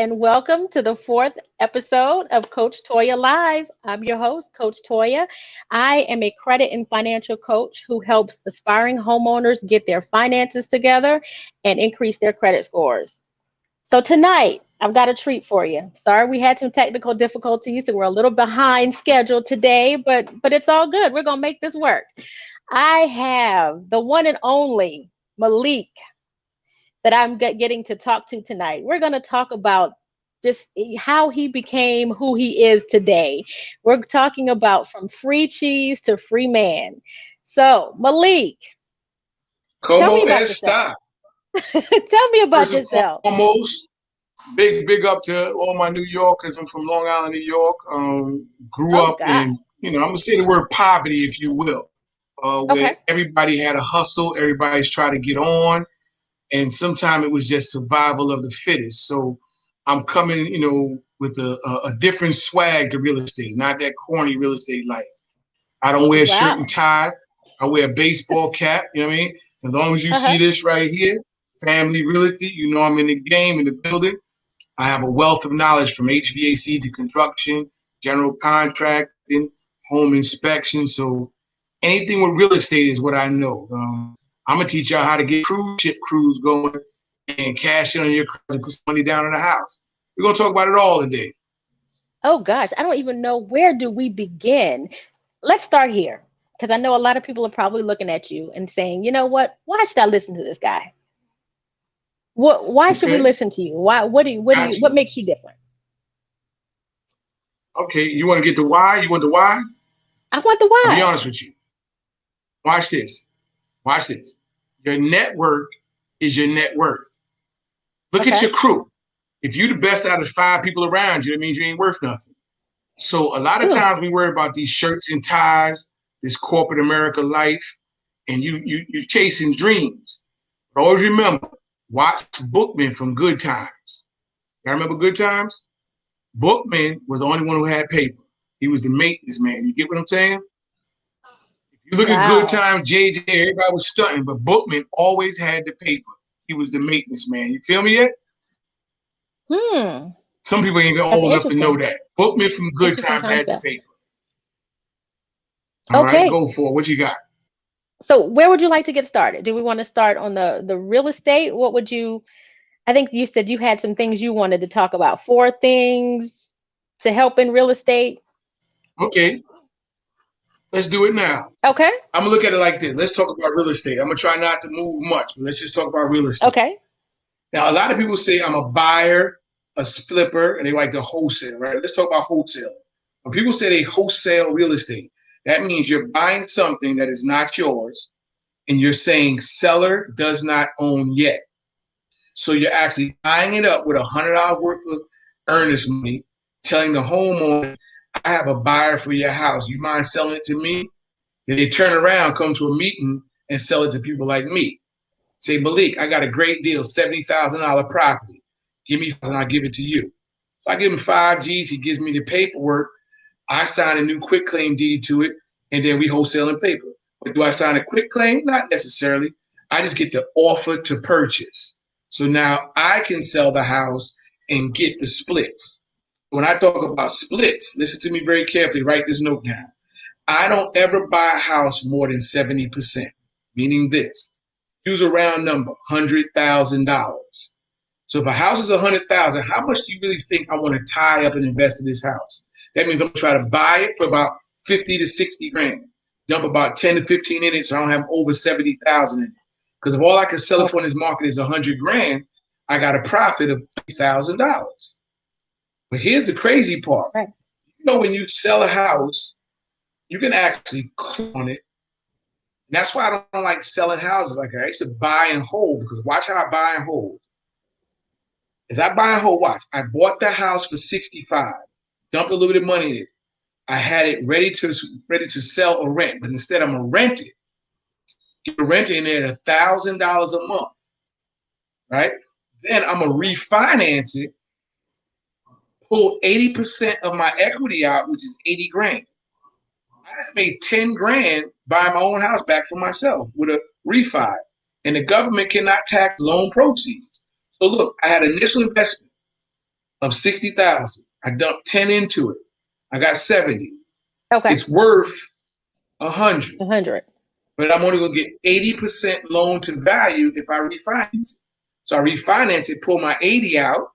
and welcome to the fourth episode of Coach Toya Live. I'm your host, Coach Toya. I am a credit and financial coach who helps aspiring homeowners get their finances together and increase their credit scores. So tonight, I've got a treat for you. Sorry, we had some technical difficulties, so we're a little behind schedule today, but it's all good. We're gonna make this work. I have the one and only Maliek that I'm getting to talk to tonight. We're going to talk about just how he became who he is today. We're talking about from free cheese to free man. So, Maliek, tell me Como about yourself. esta? Tell me about First and yourself. foremost, big up to all my New Yorkers. I'm from Long Island, New York. Grew Oh, up God. in, I'm gonna say the word poverty, if you will, where Okay. everybody had a hustle, everybody's trying to get on, and sometimes it was just survival of the fittest. So I'm coming, with a different swag to real estate, not that corny real estate life. I don't wear a shirt and Wow. tie. I wear a baseball cap. You know what I mean? As long as you Uh-huh. see this right here, family realty, I'm in the game, in the building. I have a wealth of knowledge from HVAC to construction, general contracting, home inspection. So anything with real estate is what I know. I'm going to teach y'all how to get cruise ship crews going and cash in on your cruise and put some money down in the house. We're going to talk about it all today. Oh, gosh. I don't even know where do we begin. Let's start here because I know a lot of people are probably looking at you and saying, you know what? Why should I listen to this guy? Why should we Okay? listen to you? Why Got what you. makes you different? Okay, you want to get the why? You want the why? I want the I'll be why. honest with you. Watch this. Watch this. Your network is your net worth. Look at Okay. your crew. If you're the best out of 5 people around you, that means you ain't worth nothing. So a lot of Ugh. times we worry about these shirts and ties, this corporate America life, and you chasing dreams. But always remember, watch Bookman from Good Times. Y'all remember Good Times? Bookman was the only one who had paper. He was the maintenance man. You get what I'm saying? If you look at Good Wow. Times, JJ, everybody was stunting, but Bookman always had the paper. He was the maintenance man. You feel me yet? Hmm. Some people ain't even That's old enough to know interesting. that. Bookman from Good Interesting Times had the concept. paper. All right, Okay. go for it. What you got? So where would you like to get started? Do we want to start on the real estate? What would you I think you said you had some things you wanted to talk about. Four things to help in real estate. Okay, let's do it now. Okay. I'm gonna look at it like this. Let's talk about real estate. I'm gonna try not to move much, but let's just talk about real estate. Okay. Now, a lot of people say I'm a buyer, a flipper, and they like to wholesale, right? Let's talk about wholesale. When people say they wholesale real estate, that means you're buying something that is not yours, and you're saying seller does not own yet. So you're actually buying it up with $100 worth of earnest money, telling the homeowner, I have a buyer for your house. You mind selling it to me? Then they turn around, come to a meeting, and sell it to people like me. Say, Maliek, I got a great deal, $70,000 property. Give me, and I'll give it to you. So I give him 5 G's. He gives me the paperwork. I sign a new quick claim deed to it, and then we wholesale in paper. But do I sign a quick claim? Not necessarily. I just get the offer to purchase. So now I can sell the house and get the splits. When I talk about splits, listen to me very carefully. Write this note down. I don't ever buy a house more than 70%, meaning this. Use a round number, $100,000. So if a house is 100,000, how much do you really think I want to tie up and invest in this house? That means I'm gonna try to buy it for about 50 to 60 grand. Dump about 10 to 15 in it, so I don't have over 70,000 in it. Because if all I can sell it for in Okay. this market is 100 grand, I got a profit of $3,000. But here's the crazy part. Right. When you sell a house, you can actually click on it. And that's why I don't like selling houses like that. I used to buy and hold because watch how I buy and hold. As I buy and hold, watch. I bought the house for 65, dumped a little bit of money in it. I had it ready to sell or rent, but instead I'm gonna rent it. Get a rent in there at $1,000 a month, right? Then I'm gonna refinance it, pull 80% of my equity out, which is 80 grand. I just made 10 grand buying my own house back for myself with a refi. And the government cannot tax loan proceeds. So look, I had initial investment, of 60,000. I dumped 10 into it. I got 70. Okay. It's worth 100. 100. But I'm only gonna get 80% loan to value if I refinance it. So I refinance it, pull my 80 out.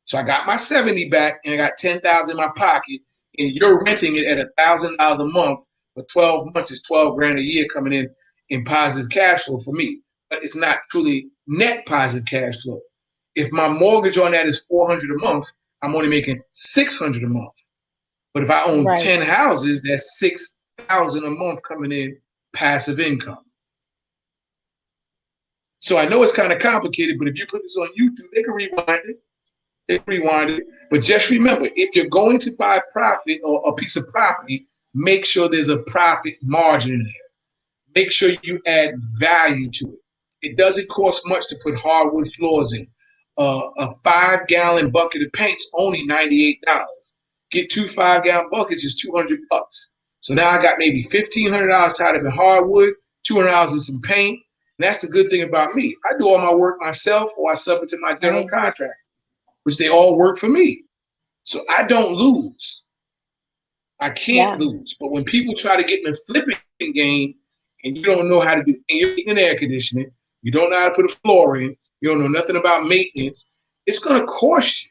So I got my 70 back and I got 10,000 in my pocket. And you're renting it at $1,000 a month for 12 months. It's 12 grand a year coming in positive cash flow for me. But it's not truly net positive cash flow. If my mortgage on that is $400 a month, I'm only making $600 a month. But if I own 10 houses, that's $6,000 a month coming in passive income. So I know it's kind of complicated, but if you put this on YouTube, they can rewind it. But just remember, if you're going to buy profit or a piece of property, make sure there's a profit margin in there. Make sure you add value to it. It doesn't cost much to put hardwood floors in. A 5-gallon bucket of paint's only $98. Get 2 5-gallon buckets is $200. So now I got maybe $1,500 tied up in hardwood, $200 in some paint. And that's the good thing about me. I do all my work myself, or I sub it to my general contractor, which they all work for me. So I don't lose. I can't lose. But when people try to get in the flipping game and you don't know how to do and air conditioning, you don't know how to put a floor in, you don't know nothing about maintenance, it's going to cost you.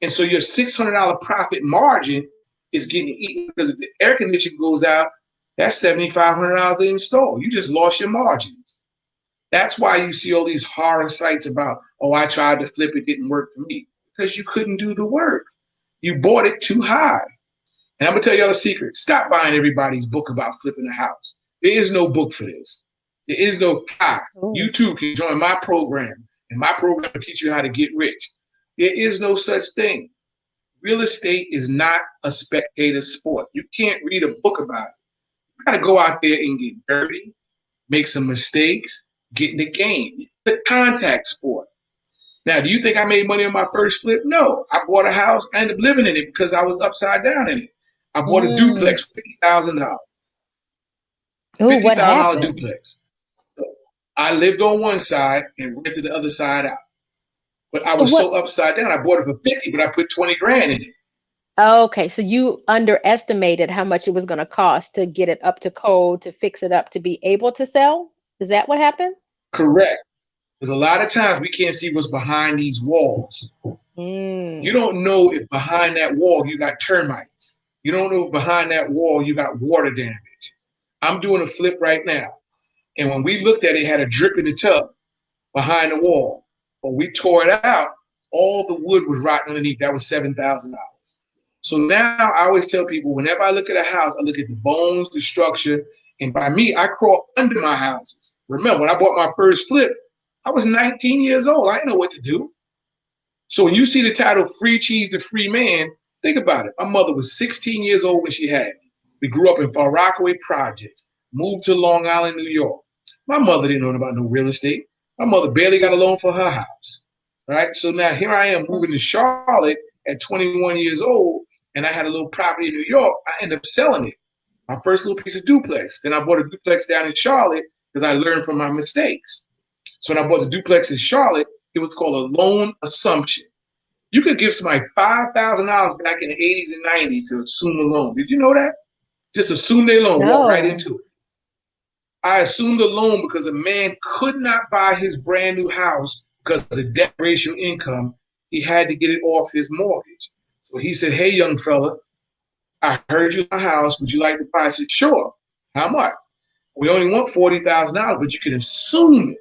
And so your $600 profit margin is getting eaten because if the air conditioning goes out, that's $7,500 to install. You just lost your margins. That's why you see all these horror sites about, oh, I tried to flip, it didn't work for me. Because you couldn't do the work. You bought it too high. And I'm going to tell y'all a secret. Stop buying everybody's book about flipping a house. There is no book for this. There is no, you too can join my program. And my program will teach you how to get rich. There is no such thing. Real estate is not a spectator sport. You can't read a book about it. You got to go out there and get dirty, make some mistakes, get in the game. It's a contact sport. Now, do you think I made money on my first flip? No. I bought a house. I ended up living in it because I was upside down in it. I bought a duplex for $50,000. $50,000 duplex. So I lived on one side and rented the other side out. But I was so upside down. I bought it for 50, but I put 20 grand in it. Okay, so you underestimated how much it was going to cost to get it up to code, to fix it up, to be able to sell? Is that what happened? Correct. Because a lot of times we can't see what's behind these walls. You don't know if behind that wall you got termites. You don't know if behind that wall you got water damage. I'm doing a flip right now. And when we looked at it, it had a drip in the tub behind the wall. When we tore it out, all the wood was rotting underneath. That was $7,000. So now I always tell people, whenever I look at a house, I look at the bones, the structure. And by me, I crawl under my houses. Remember, when I bought my first flip, I was 19 years old. I didn't know what to do. So when you see the title Free Cheese to Free Man, think about it. My mother was 16 years old when she had me. We grew up in Far Rockaway Projects, moved to Long Island, New York. My mother didn't know about no real estate. My mother barely got a loan for her house. Right? So now here I am moving to Charlotte at 21 years old, and I had a little property in New York. I ended up selling it. My first little piece of duplex. Then I bought a duplex down in Charlotte because I learned from my mistakes. So when I bought the duplex in Charlotte, it was called a loan assumption. You could give somebody $5,000 back in the 80s and 90s to assume a loan. Did you know that? Just assume their loan, walk right into it. I assumed a loan because a man could not buy his brand new house because of debt ratio income. He had to get it off his mortgage. So he said, hey, young fella, I heard you in my house. Would you like to buy? I said, sure. How much? We only want $40,000, but you can assume it.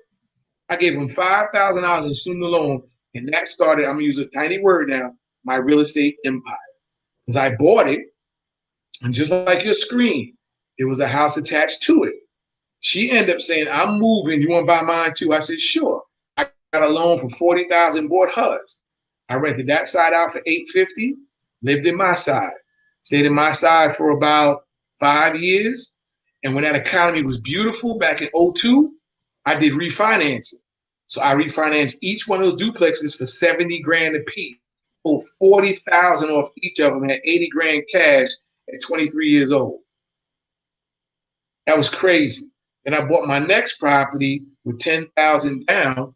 I gave him $5,000 and assumed the loan. And that started, I'm going to use a tiny word now, my real estate empire. Because I bought it, and just like your screen, there was a house attached to it. She ended up saying, I'm moving. You want to buy mine too? I said, sure. I got a loan for $40,000, bought hers. I rented that side out for $850, lived in my side. Stayed in my side for about 5 years. And when that economy was beautiful back in 2002, I did refinancing. So I refinanced each one of those duplexes for 70 grand a piece. Pulled 40,000 off each of them, had 80 grand cash at 23 years old. That was crazy. Then I bought my next property with 10,000 down,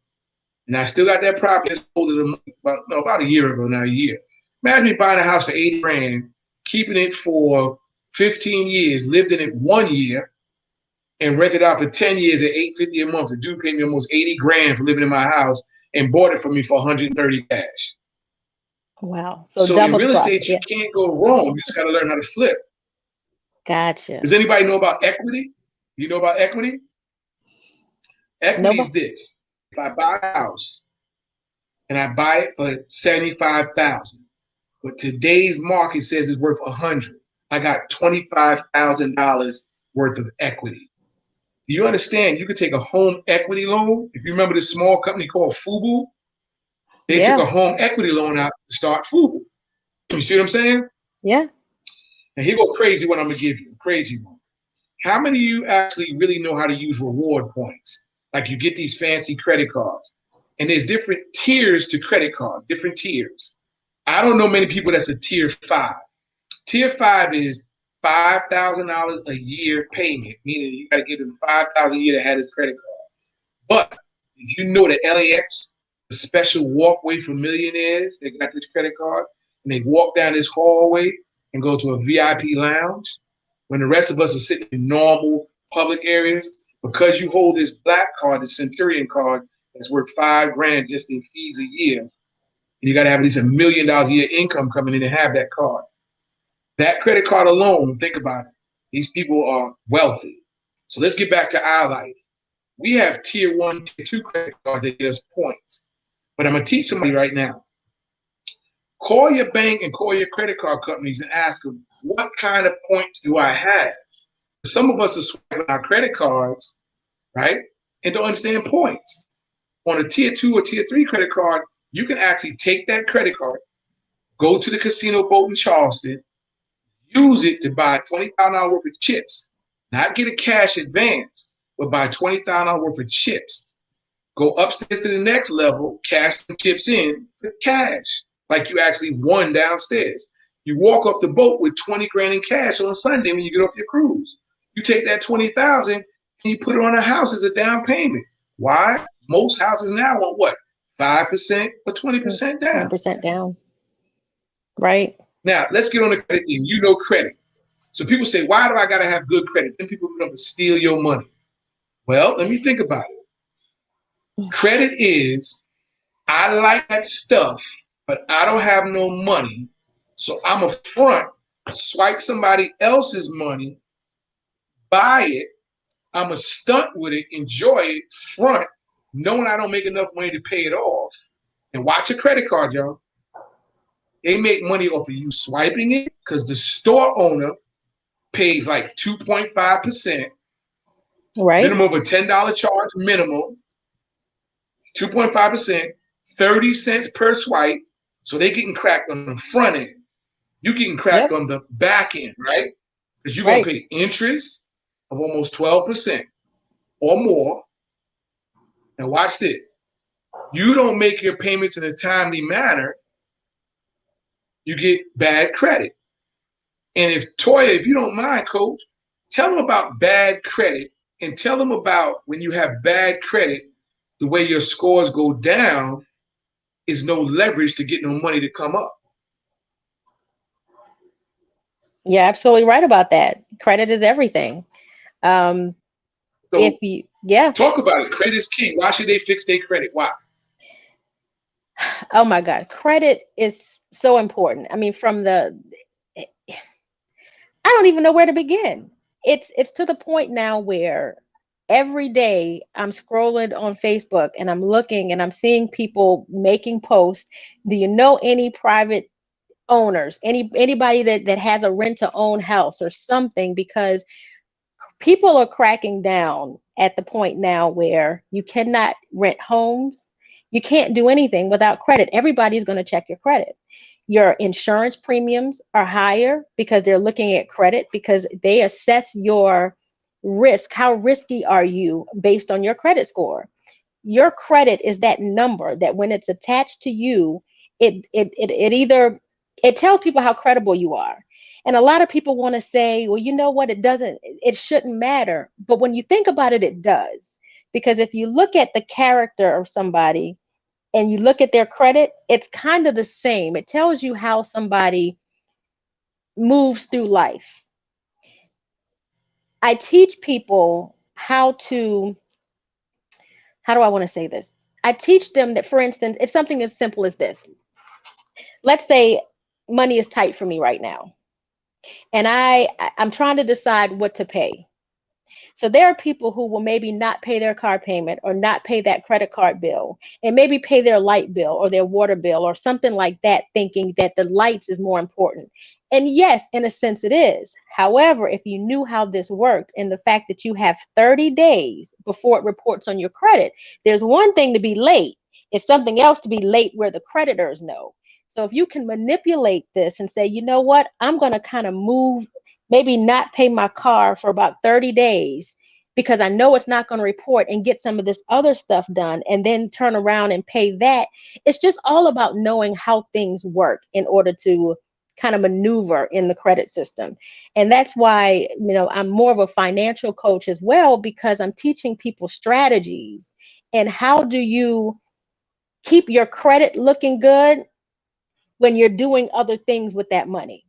and I still got that property. I sold it about a year ago, now a year. Imagine me buying a house for 80 grand, keeping it for 15 years, lived in it 1 year, and rented out for 10 years at $850 a month. The dude paid me almost 80 grand for living in my house and bought it for me for 130 cash. Wow. So So in double the real estate, profit. you Yeah. can't go wrong. You just got to learn how to flip. Gotcha. Does anybody know about equity? You know about equity? Equity Nobody. is this. If I buy a house and I buy it for 75,000, but today's market says it's worth 100, I got $25,000 worth of equity. Do you understand? You could take a home equity loan. If you remember this small company called Fubu, they took Yeah. a home equity loan out to start Fubu. You see what I'm saying? Yeah. And here go crazy what I'm gonna give you. Crazy one. How many of you actually really know how to use reward points? Like you get these fancy credit cards, and there's different tiers to credit cards, different tiers. I don't know many people that's a tier 5. Tier 5 is $5,000 a year payment, meaning you got to give them $5,000 a year to have this credit card. But did you know that LAX, the special walkway for millionaires, they got this credit card, and they walk down this hallway and go to a VIP lounge when the rest of us are sitting in normal public areas? Because you hold this black card, the Centurion card, that's worth $5 grand just in fees a year, and you got to have at least $1 million a year income coming in to have that card. That credit card alone, think about it. These people are wealthy. So let's get back to our life. We have tier 1, tier 2 credit cards that get us points. But I'm going to teach somebody right now. Call your bank and call your credit card companies and ask them, what kind of points do I have? Some of us are swiping our credit cards, right, and don't understand points. On a tier 2 or tier 3 credit card, you can actually take that credit card, go to the casino boat in Charleston, use it to buy $20,000 worth of chips, not get a cash advance, but buy $20,000 worth of chips. Go upstairs to the next level, cash some chips in for cash, like you actually won downstairs. You walk off the boat with 20 grand in cash on Sunday when you get off your cruise. You take that 20,000 and you put it on a house as a down payment. Why? Most houses now want what? 5% or 20% down. 20% down. Right. Now, let's get on the credit thing. You know credit. So people say, why do I got to have good credit? Then people come to steal your money. Well, let me think about it. Credit is, I like that stuff, but I don't have no money. So I'm a front, swipe somebody else's money, buy it. I'm a stunt with it, enjoy it, front, knowing I don't make enough money to pay it off. And watch a credit card, y'all. They make money off of you swiping it because the store owner pays like 2.5%, Right. minimum of a $10 charge, minimum, 2.5%, 30 cents per swipe. So they're getting cracked on the front end. You're getting cracked on the back end, right? Because you're going to pay interest of almost 12% or more. Now watch this. You don't make your payments in a timely manner, you get bad credit. And if Toya, if you don't mind, Coach, tell them about bad credit and tell them about when you have bad credit, the way your scores go down is no leverage to get no money to come up. You're absolutely right about that. Credit is everything. So If you, yeah. talk about it. Credit is king. Why should they fix their credit? Why? Oh my God. Credit is so important. I mean, from the, I don't even know where to begin. It's to the point now where every day I'm scrolling on Facebook and I'm looking and I'm seeing people making posts. Do you know any private owners, anybody that has a rent to own house or something? Because people are cracking down at the point now where you cannot rent homes. You can't do anything without credit. Everybody's going to check your credit. Your insurance premiums are higher because they're looking at credit, because they assess your risk. How risky are you based on your credit score? Your credit is that number that when it's attached to you, it either, it tells people how credible you are. And a lot of people want to say, well, you know what, it shouldn't matter. But when you think about it, it does. Because if you look at the character of somebody, and you look at their credit, it's kind of the same. It tells you how somebody moves through life. I teach people how do I want to say this? I teach them that, for instance, it's something as simple as this. Let's say money is tight for me right now, and I'm trying to decide what to pay. So there are people who will maybe not pay their car payment or not pay that credit card bill and maybe pay their light bill or their water bill or something like that, thinking that the lights is more important. And yes, in a sense it is. However, if you knew how this worked and the fact that you have 30 days before it reports on your credit, there's one thing to be late. It's something else to be late where the creditors know. So if you can manipulate this and say, you know what, I'm going to kind of move, maybe not pay my car for about 30 days because I know it's not going to report, and get some of this other stuff done and then turn around and pay that. It's just all about knowing how things work in order to kind of maneuver in the credit system. And that's why, I'm more of a financial coach as well, because I'm teaching people strategies and how do you keep your credit looking good when you're doing other things with that money.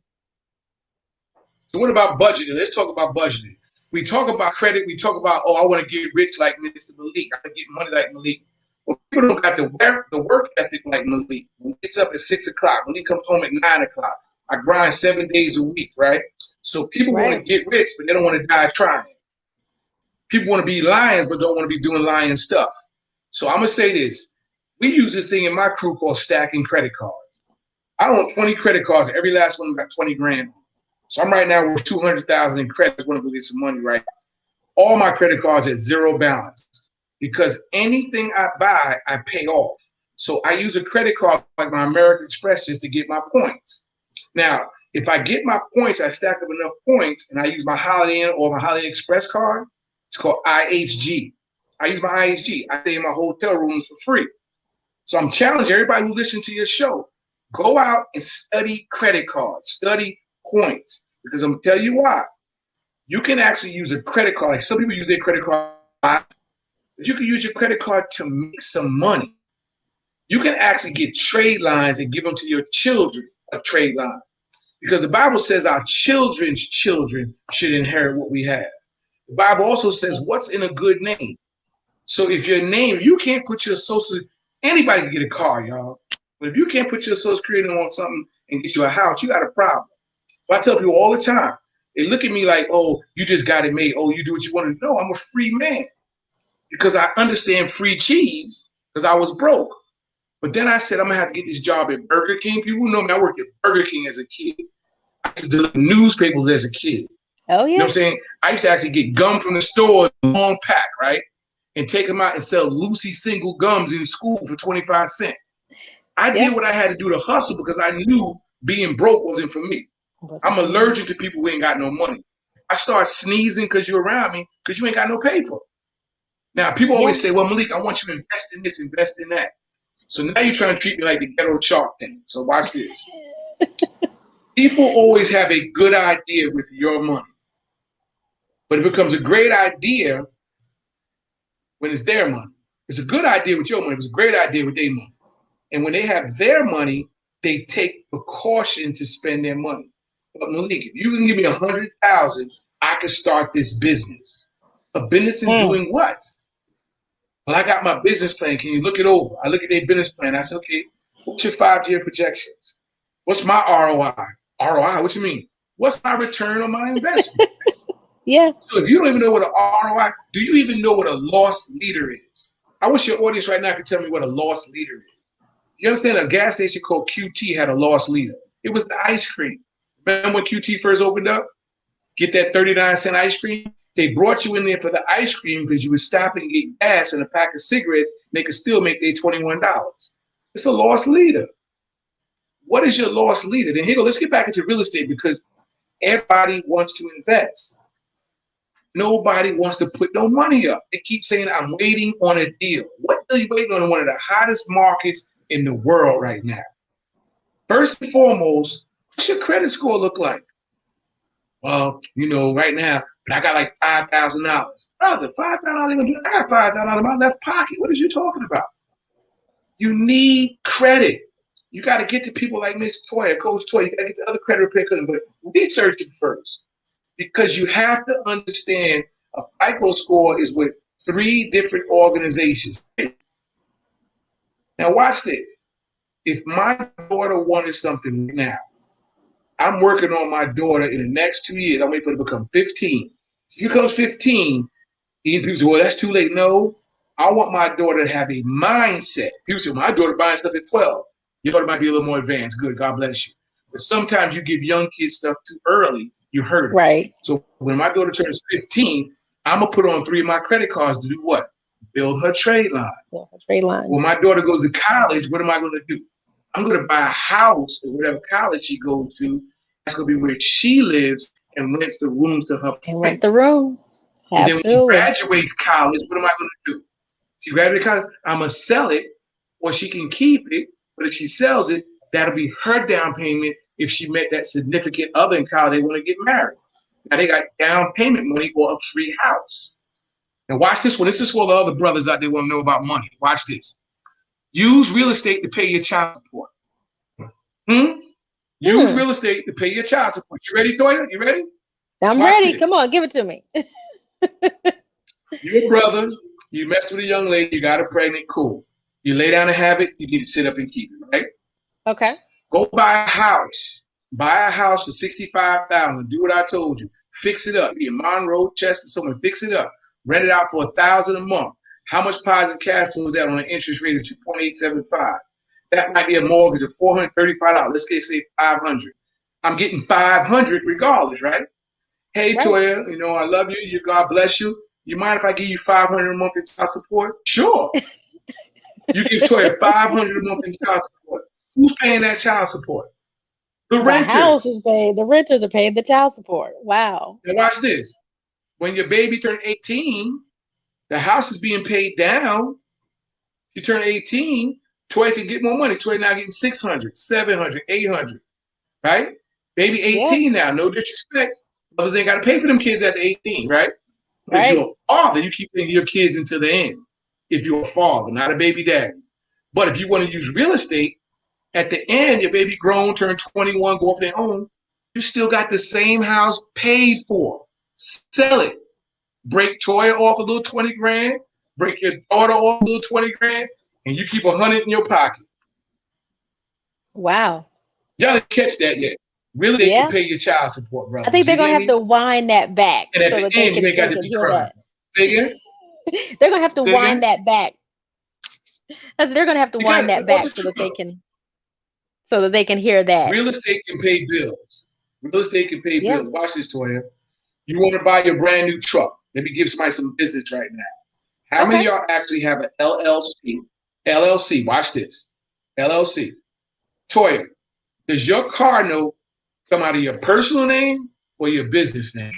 So what about budgeting? Let's talk about budgeting. We talk about credit. We talk about, oh, I want to get rich like Mr. Maliek. I want to get money like Maliek. Well, people don't got the work ethic like Maliek. Maliek gets up at 6 o'clock. Maliek comes home at 9 o'clock. I grind 7 days a week, right? So people want to get rich, but they don't want to die trying. People want to be lions, but don't want to be doing lion stuff. So I'm going to say this. We use this thing in my crew called stacking credit cards. I own 20 credit cards. Every last one got 20 grand on. So I'm right now worth 200,000 in credit. I just want to go get some money, right? All my credit cards at zero balance because anything I buy, I pay off. So I use a credit card like my American Express just to get my points. Now, if I get my points, I stack up enough points, and I use my Holiday Inn or my Holiday Express card. It's called IHG. I use my IHG. I stay in my hotel rooms for free. So I'm challenging everybody who listens to your show. Go out and study credit cards, study points, because I'm going to tell you why. You can actually use a credit card. Like some people use their credit card, but you can use your credit card to make some money. You can actually get trade lines and give them to your children, a trade line. Because the Bible says our children's children should inherit what we have. The Bible also says what's in a good name. So if your name, you can't put your social, anybody can get a car, y'all. But if you can't put your social security on something and get you a house, you got a problem. So I tell people all the time, they look at me like, oh, you just got it made. Oh, you do what you want to do. No, I'm a free man because I understand free cheese because I was broke. But then I said, I'm going to have to get this job at Burger King. People know me. I worked at Burger King as a kid. I used to deliver newspapers as a kid. Oh, yeah. You know what I'm saying? I used to actually get gum from the store, long pack, right? And take them out and sell Lucy single gums in school for 25 cents. I did what I had to do to hustle because I knew being broke wasn't for me. I'm allergic to people who ain't got no money. I start sneezing because you're around me because you ain't got no paper. Now, people always say, well, Maliek, I want you to invest in this, invest in that. So now you're trying to treat me like the ghetto shark thing. So watch this. People always have a good idea with your money. But it becomes a great idea when it's their money. It's a good idea with your money. It's a great idea with their money. And when they have their money, they take precaution to spend their money. But Maliek, if you can give me 100,000, I can start this business. A business is doing what? Well, I got my business plan. Can you look it over? I look at their business plan. I say, okay, what's your 5-year projections? What's my ROI? ROI, what you mean? What's my return on my investment? So if you don't even know what an ROI, do you even know what a loss leader is? I wish your audience right now could tell me what a loss leader is. You understand a gas station called QT had a loss leader. It was the ice cream. Remember when QT first opened up? Get that 39-cent ice cream? They brought you in there for the ice cream because you would stop and get gas and a pack of cigarettes. And they could still make their $21. It's a loss leader. What is your loss leader? Then here go. Let's get back into real estate because everybody wants to invest. Nobody wants to put no money up. They keep saying, I'm waiting on a deal. What are you waiting on in one of the hottest markets in the world right now? First and foremost, what's your credit score look like? Well, right now, but I got like $5,000. Brother, $5,000 ain't gonna do it. I got $5,000 in my left pocket. What are you talking about? You need credit. You got to get to people like Miss Toya, Coach Toya. You got to get to other credit repair companies, but research it first because you have to understand a FICO score is with 3 different organizations. Now watch this. If my daughter wanted something now, I'm working on my daughter in the next 2 years. I'm waiting for her to become 15. If she becomes 15, people say, well, that's too late. No, I want my daughter to have a mindset. People say, my daughter buying stuff at 12. Your daughter might be a little more advanced. Good, God bless you. But sometimes you give young kids stuff too early, you hurt them. Right. So when my daughter turns 15, I'm going to put on 3 of my credit cards to do what? Build her trade line. Yeah, trade line. When my daughter goes to college, what am I going to do? I'm going to buy a house at whatever college she goes to. That's going to be where she lives and rents the rooms to her friends. And rent the rooms. And then when she graduates college, what am I going to do? She graduates college, I'm going to sell it, or she can keep it. But if she sells it, that'll be her down payment if she met that significant other in college they want to get married. Now they got down payment money or a free house. Now watch this one. This is for the other brothers out there who want to know about money. Watch this. Use real estate to pay your child support. Use real estate to pay your child support. You ready, Toya? You ready? I'm ready. This. Come on, give it to me. You're a brother. You messed with a young lady. You got her pregnant. Cool. You lay down a habit. You need to sit up and keep it, right? Okay. Go buy a house. Buy a house for $65,000. Do what I told you. Fix it up. Be in Monroe, Chester, someone fix it up. Rent it out for $1,000 a month. How much positive cash flow is that on an interest rate of 2.875? That might be a mortgage of $435. Let's say $500. I'm getting $500 regardless, right? Hey, right. Toya, you know I love you. You God bless you. You mind if I give you $500 a month in child support? Sure. You give Toya $500 a month in child support. Who's paying that child support? The renters. The house is paid. The renters are paying the child support. Wow. Now watch this. When your baby turned 18, the house is being paid down. She turned 18, Toya can get more money. Toya now getting $600, $700, $800, right? Baby 18 now, no disrespect. Mothers ain't got to pay for them kids after 18, right? But if you're a father, you keep thinking your kids until the end. If you're a father, not a baby daddy. But if you want to use real estate, at the end, your baby grown, turned 21, go off their own, you still got the same house paid for. Sell it. Break Toya off a little 20 grand, break your daughter off a little 20 grand, and you keep 100 in your pocket. Wow. Y'all didn't catch that yet. Really, they can pay your child support, brother. I think they're going to have to wind that back. And at the end, you ain't got to be crying. Say again? They're going to have to wind that back. They're going to have to wind that back so that they can hear that. Real estate can pay bills. Real estate can pay bills. Watch this, Toya. You want to buy your brand new truck. Let me give somebody some business right now. How many of y'all actually have an LLC? LLC, watch this. LLC. Toya, does your car note come out of your personal name or your business name?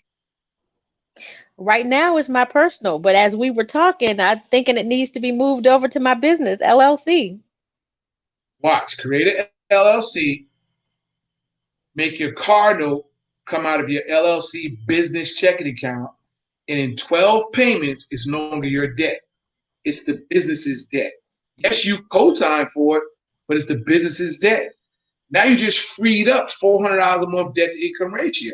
Right now it's my personal, but as we were talking, I'm thinking it needs to be moved over to my business, LLC. Watch, create an LLC, make your car note come out of your LLC business checking account, and in 12 payments, it's no longer your debt. It's the business's debt. Yes, you co-sign for it, but it's the business's debt. Now you just freed up $400 a month debt to income ratio.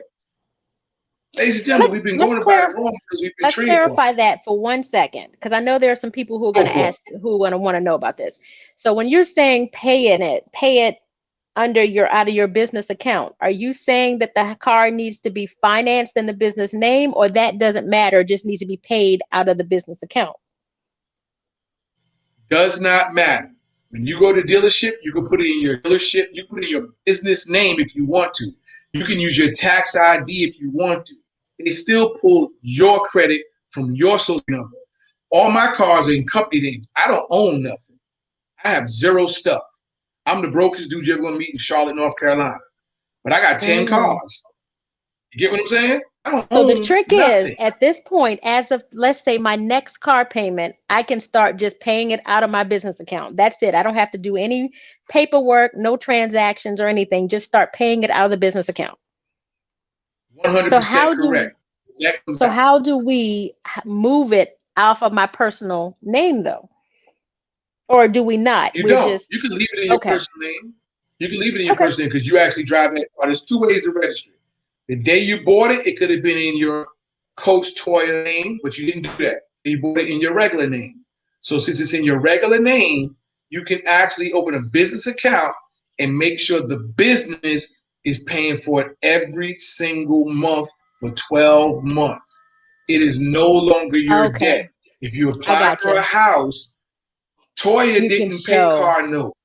Ladies and gentlemen, we've been going about it wrong because we've been Let's clarify that for 1 second, because I know there are some people who are going to ask, who want to know about this. So when you're saying pay it out of your business account, are you saying that the car needs to be financed in the business name, or that doesn't matter, it just needs to be paid out of the business account? Does not matter. When you go to dealership, you can put it in your dealership. You put it in your business name if you want to. You can use your tax ID if you want to. They still pull your credit from your social number. All my cars are in company names. I don't own nothing. I have zero stuff. I'm the brokest dude you're ever going to meet in Charlotte, North Carolina. But I got 10 cars. You get what I'm saying? I don't own the trick nothing. Is, at this point, as of, let's say, my next car payment, I can start just paying it out of my business account. That's it. I don't have to do any paperwork, no transactions or anything. Just start paying it out of the business account. 100% correct. How do we move it off of my personal name, though? Or do we not? You We're don't. just You can leave it in your okay. personal name. You can leave it in your Okay. personal name because you actually drive that car. There's two ways to register. The day you bought it could have been in your Coach Toya name, but you didn't do that. You bought it in your regular name. So since it's in your regular name, you can actually open a business account and make sure the business is paying for it every single month for 12 months. It is no longer your Okay. debt. If you I apply got for a you. house, Toya You can didn't pay show. car note.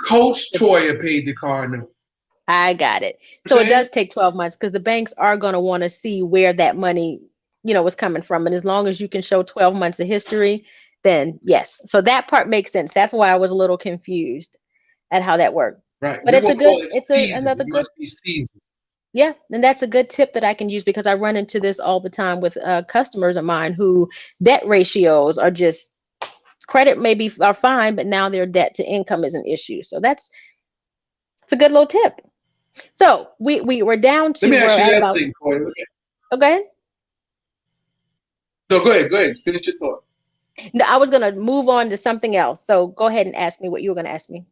Coach Toya paid the car note. I got it. You So it know what I'm saying? does take 12 months because the banks are going to want to see where that money, was coming from. And as long as you can show 12 months of history, then yes. So that part makes sense. That's why I was a little confused at how that worked. Right. But We're it's a gonna call good, it it's a season. another It good, must be season. yeah. And that's a good tip that I can use because I run into this all the time with customers of mine who debt ratios are just credit maybe are fine, but now their debt to income is an issue. So it's a good little tip. So we're down Let to me ask we're you at that about thing, Toya. okay. No, go ahead. Go ahead. Finish your thought. No, I was gonna move on to something else. So go ahead and ask me what you were gonna ask me.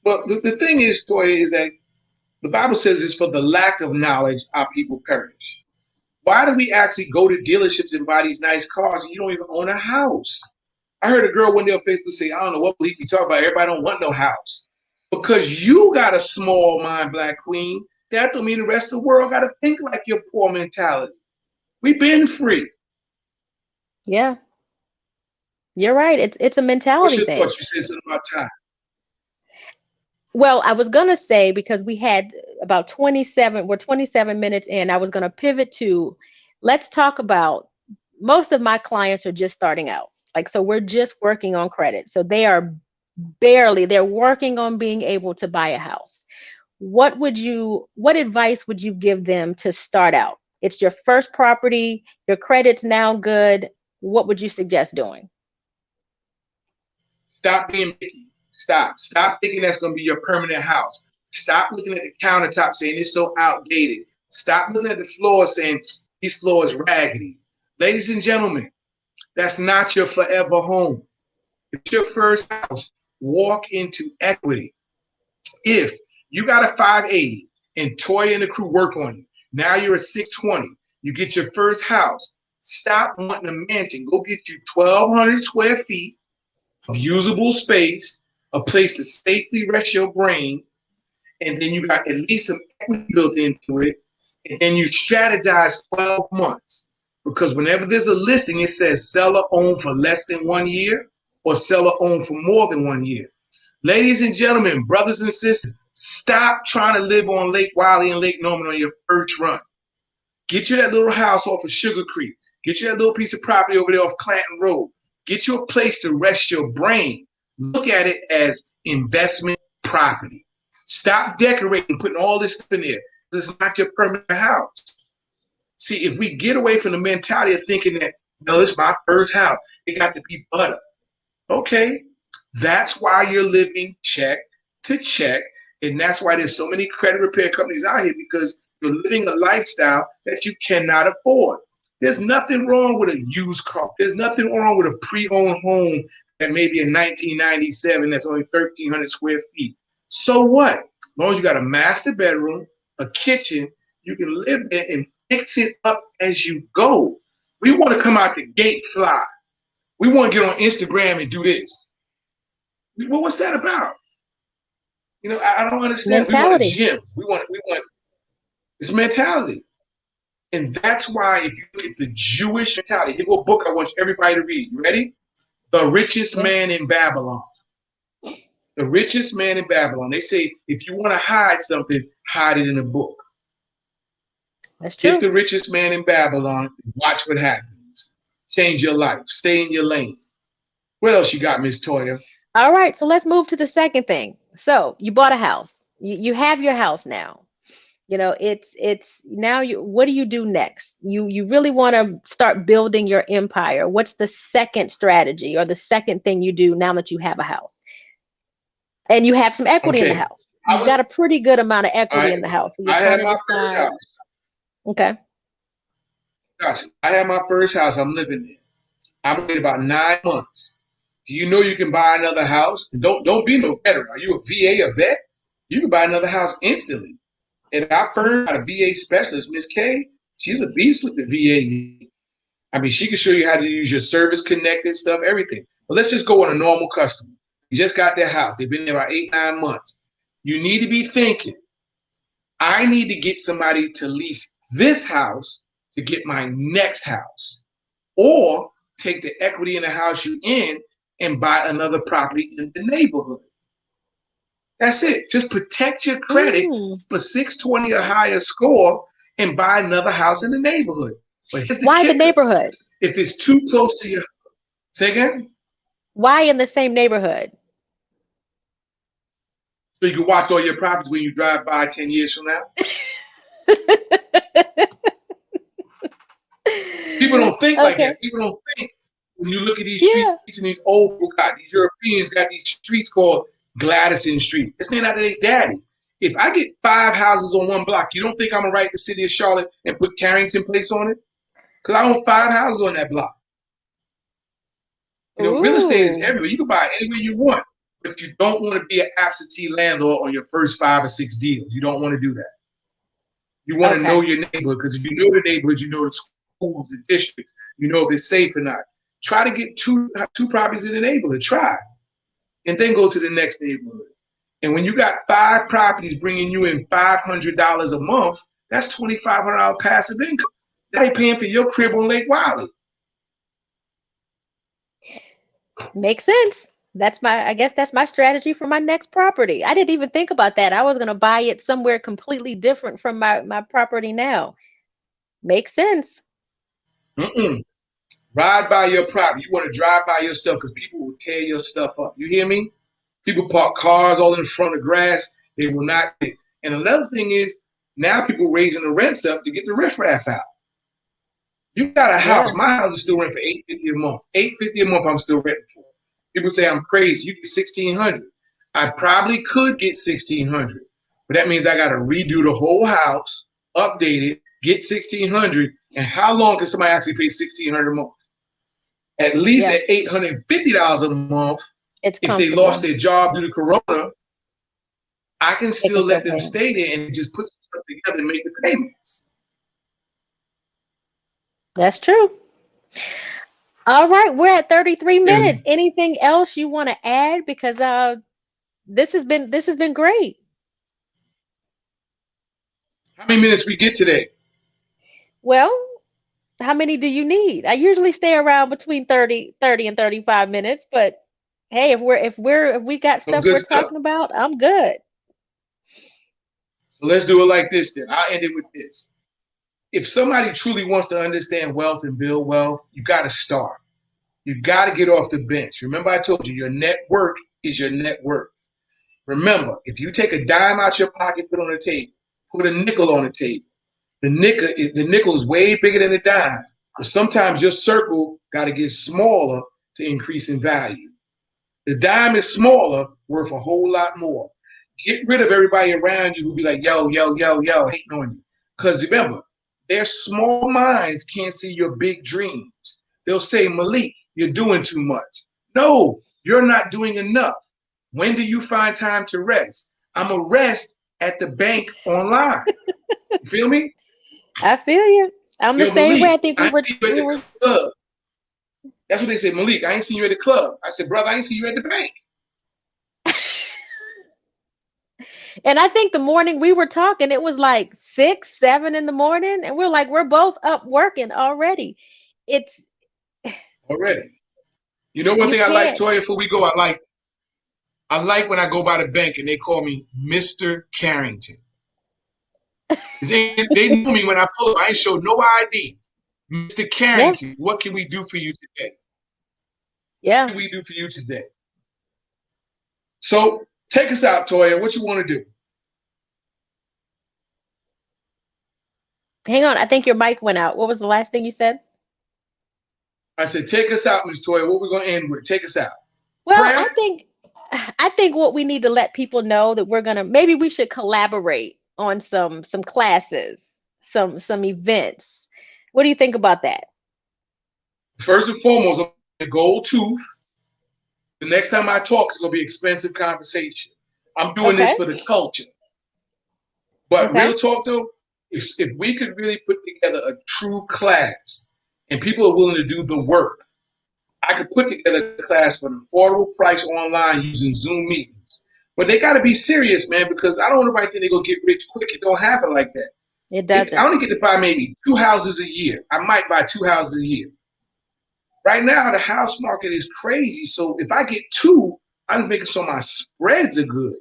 Well, the thing is, Toya, is that the Bible says it's for the lack of knowledge our people perish. Why do we actually go to dealerships and buy these nice cars and you don't even own a house? I heard a girl one day on Facebook say, I don't know what belief you talk about. Everybody don't want no house. Because you got a small mind, Black Queen, that don't mean the rest of the world got to think like your poor mentality. We've been free. Yeah, you're right. It's a What's mentality your thing. thoughts? You said something about time. Well, I was gonna say because we had about 27, we're 27 minutes in, I was gonna pivot to let's talk about most of my clients are just starting out. Like, so we're just working on credit. So they are they're working on being able to buy a house. What advice would you give them to start out? It's your first property, your credit's now good. What would you suggest doing? Stop being picky. Stop. Stop thinking that's going to be your permanent house. Stop looking at the countertop saying it's so outdated. Stop looking at the floor saying these floors raggedy. Ladies and gentlemen, that's not your forever home. It's your first house. Walk into equity. If you got a 580 and Toya and the crew work on you, now you're a 620. You get your first house. Stop wanting a mansion. Go get you 1,200 square feet of usable space, a place to safely rest your brain, and then you got at least some equity built into it, and then you strategize 12 months. Because whenever there's a listing, it says seller owned for less than 1 year or seller owned for more than 1 year. Ladies and gentlemen, brothers and sisters, stop trying to live on Lake Wiley and Lake Norman on your first run. Get you that little house off of Sugar Creek. Get you that little piece of property over there off Clanton Road. Get you a place to rest your brain. Look at it as investment property. Stop decorating, putting all this stuff in there. This is not your permanent house. See, if we get away from the mentality of thinking that, no, it's my first house, it got to be butter. Okay, that's why you're living check to check. And that's why there's so many credit repair companies out here because you're living a lifestyle that you cannot afford. There's nothing wrong with a used car. There's nothing wrong with a pre-owned home that may be in 1997 that's only 1,300 square feet. So what? As long as you got a master bedroom, a kitchen, you can live there and fix it up as you go. We want to come out the gate fly. We want to get on Instagram and do this. Well, what's that about? I don't understand. We want a Mentality. gym. We want this mentality. And that's why if you look at the Jewish mentality, here's a book I want everybody to read. You ready? The Richest Yeah, Man in Babylon. The Richest Man in Babylon. They say if you want to hide something, hide it in a book. that's Get true. The Richest Man in Babylon. Watch what happens. Change your life. Stay in your lane. What else you got, Miss Toya? All right, so let's move to the second thing. So you bought a house. You have your house now. It's now you what do you do next? You really want to start building your empire. What's the second strategy or the second thing you do now that you have a house? And you have some equity in the Okay. house. You've got a pretty good amount of All equity right. in the house. So you're I had trying to my first decide, house. okay, Gotcha. I had my first house. I'm living there. I'm gonna wait about 9 months. Do you know you can buy another house? And don't be no veteran. Are you a VA, a vet? You can buy another house instantly. And our firm got a VA specialist, Miss K. She's a beast with the VA. I mean, she can show you how to use your service connected stuff, everything. But let's just go on a normal customer. You just got their house. They've been there about 8, 9 months. You need to be thinking, I need to get somebody to lease this house to get my next house. Or take the equity in the house you're in and buy another property in the neighborhood. That's it. Just protect your credit for 620 or higher score and buy another house in the neighborhood. But here's the Why the kicker. neighborhood? If it's too close to your, say again? Why in the same neighborhood? So you can watch all your properties when you drive by 10 years from now? People don't think like that. People don't think when you look at these streets and these old people got, these Europeans got these streets called Gladison Street. It's named after their daddy. If I get 5 houses on one block, you don't think I'm going to write the city of Charlotte and put Carrington Place on it? Because I own 5 houses on that block. You know, real estate is everywhere. You can buy anywhere you want. But you don't want to be an absentee landlord on your first 5 or 6 deals. You don't want to do that. You want to know your neighborhood, because if you know the neighborhood, you know the schools, the districts, you know if it's safe or not. Try to get two properties in the neighborhood. Try. And then go to the next neighborhood. And when you got 5 properties bringing you in $500 a month, that's $2,500 passive income. That ain't paying for your crib on Lake Wiley. Makes sense. I guess that's my strategy for my next property. I didn't even think about that. I was going to buy it somewhere completely different from my property now. Makes sense. Ride by your property. You want to drive by your stuff because people will tear your stuff up. You hear me? People park cars all in front of grass. They will not. And another thing is, now people raising the rents up to get the riffraff out. You got a house. My house is still renting for $850 a month. $850 a month I'm still renting for. People say I'm crazy. You get $1,600. I probably could get $1,600, but that means I got to redo the whole house, update it, get $1,600. And how long can somebody actually pay $1,600 a month? At least at $850 a month. If they lost their job due to Corona, I can still let them stay there and just put some stuff together and make the payments. That's true. All right, we're at 33 minutes. Anything else you want to add? Because this has been great. How many minutes we get today? Well, how many do you need? I usually stay around between 30 and 35 minutes, but hey, if we got stuff we're talking about, I'm good. So let's do it like this then. I'll end it with this. If somebody truly wants to understand wealth and build wealth, you got to start. You got to get off the bench. Remember, I told you, your net worth is your net worth. Remember, if you take a dime out your pocket, put it on the table, put a nickel on the table. The nickel is way bigger than a dime. But sometimes your circle got to get smaller to increase in value. The dime is smaller, worth a whole lot more. Get rid of everybody around you who be like, yo, hating on you. Because remember, their small minds can't see your big dreams. They'll say, Maliek, you're doing too much. No, you're not doing enough. When do you find time to rest? I'm a rest at the bank online. You feel me? I feel you. I'm the same way. I think we were at the club. That's what they said, Maliek, I ain't seen you at the club. I said, brother, I ain't seen you at the bank. And I think the morning we were talking, it was like 6, 7 in the morning. And we're like, we're both up working already. It's already. You know one thing I like, Toya, before we go, I like when I go by the bank and they call me Mr. Carrington. They know me when I pull up. I ain't show no ID. Mr. Carrington, what can we do for you today? Yeah. What can we do for you today? So take us out, Toya. What you want to do? Hang on. I think your mic went out. What was the last thing you said? I said, take us out, Ms. Toya. What we're going to end with? Take us out. Well, prayer? I think what we need to let people know that maybe we should collaborate on some classes, some events. What do you think about that? First and foremost, I'm a gold tooth. The next time I talk, it's going to be expensive conversation. I'm doing this Okay. for the culture. But Okay. real talk though, if we could really put together a true class and people are willing to do the work, I could put together a class for an affordable price online using Zoom meetings. But they got to be serious, man, because I don't want nobody think they're going to get rich quick. It don't happen like that. It doesn't. I only get to buy maybe 2 houses a year. I might buy 2 houses a year. Right now, the house market is crazy. So if I get 2, I'm making sure my spreads are good.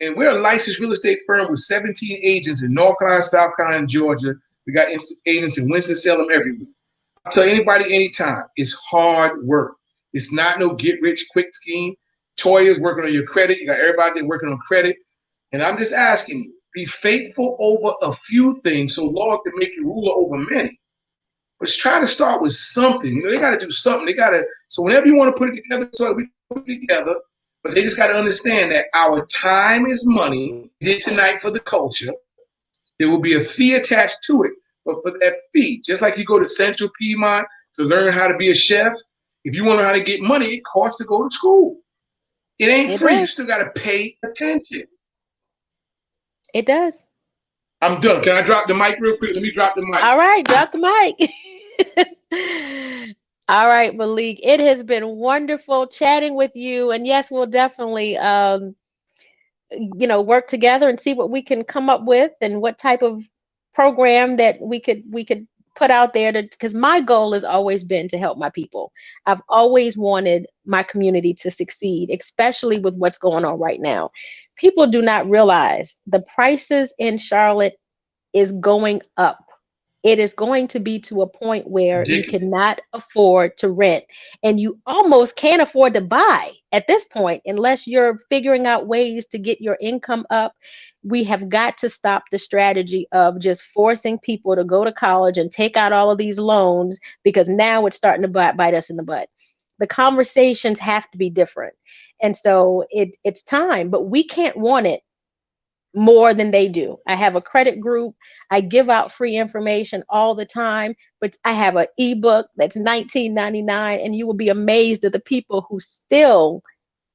And we're a licensed real estate firm with 17 agents in North Carolina, South Carolina, and Georgia. We got agents in Winston-Salem everywhere. I'll tell anybody anytime, it's hard work. It's not no get-rich-quick scheme. Toya's working on your credit. You got everybody there working on credit. And I'm just asking you, be faithful over a few things so Lord can make you ruler over many. But try to start with something. You know, they got to do something. They got to, so whenever you want to put it together, so we put it together, but they just got to understand that our time is money. We did tonight for the culture. There will be a fee attached to it. But for that fee, just like you go to Central Piedmont to learn how to be a chef, if you want to know how to get money, it costs to go to school. It ain't free. You still got to pay attention. It does. I'm done. Can I drop the mic real quick? Let me drop the mic. All right, drop the mic. All right, Maliek. It has been wonderful chatting with you. And yes, we'll definitely work together and see what we can come up with and what type of program that we could put out there, because my goal has always been to help my people. I've always wanted my community to succeed, especially with what's going on right now. People do not realize the prices in Charlotte is going up. It is going to be to a point where you cannot afford to rent, and you almost can't afford to buy at this point unless you're figuring out ways to get your income up. We have got to stop the strategy of just forcing people to go to college and take out all of these loans, because now it's starting to bite us in the butt. The conversations have to be different. And so it's time, but we can't want it more than they do. I have a credit group. I give out free information all the time, but I have an ebook that's $19.99, and you will be amazed at the people who still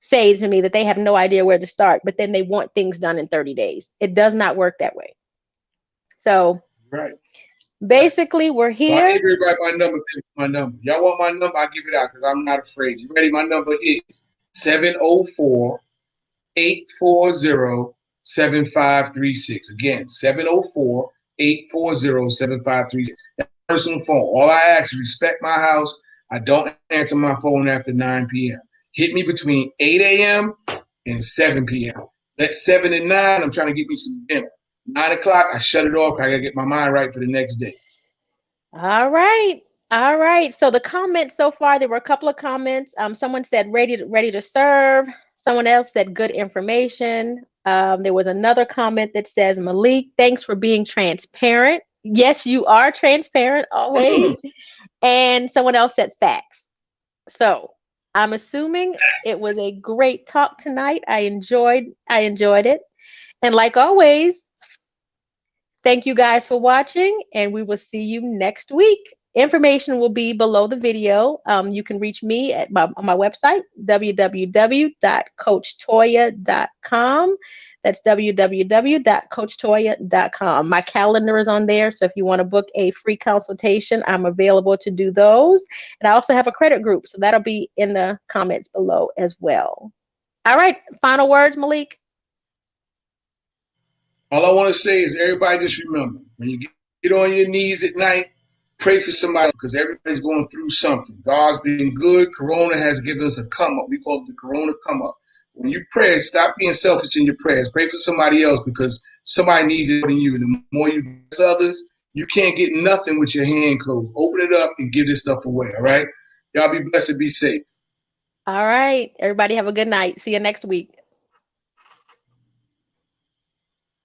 say to me that they have no idea where to start, but then they want things done in 30 days. It does not work that way. So basically, we're here. So I give everybody my number. Y'all want my number? I'll give it out because I'm not afraid. You ready? My number is 704-840-7536. Again, 704-840-7536. That's personal phone. All I ask is respect my house. I don't answer my phone after 9 p.m. Hit me between 8 a.m. and 7 p.m. That's 7 and 9. I'm trying to get me some dinner. 9 o'clock, I shut it off. I got to get my mind right for the next day. All right. All right. So the comments so far, there were a couple of comments. Someone said ready to serve. Someone else said good information. There was another comment that says, Maliek, thanks for being transparent. Yes, you are transparent always. And someone else said facts. So I'm assuming it was a great talk tonight. I enjoyed it. And like always, thank you guys for watching, and we will see you next week. Information will be below the video. You can reach me on my website, www.coachtoya.com. That's www.coachtoya.com. My calendar is on there, so if you want to book a free consultation, I'm available to do those. And I also have a credit group, so that'll be in the comments below as well. All right, final words, Maliek. All I want to say is everybody just remember, when you get on your knees at night, pray for somebody, because everybody's going through something. God's been good. Corona has given us a come up. We call it the Corona come up. When you pray, stop being selfish in your prayers. Pray for somebody else, because somebody needs it more than you. The more you bless others, you can't get nothing with your hand closed. Open it up and give this stuff away, all right? Y'all be blessed and be safe. All right. Everybody have a good night. See you next week.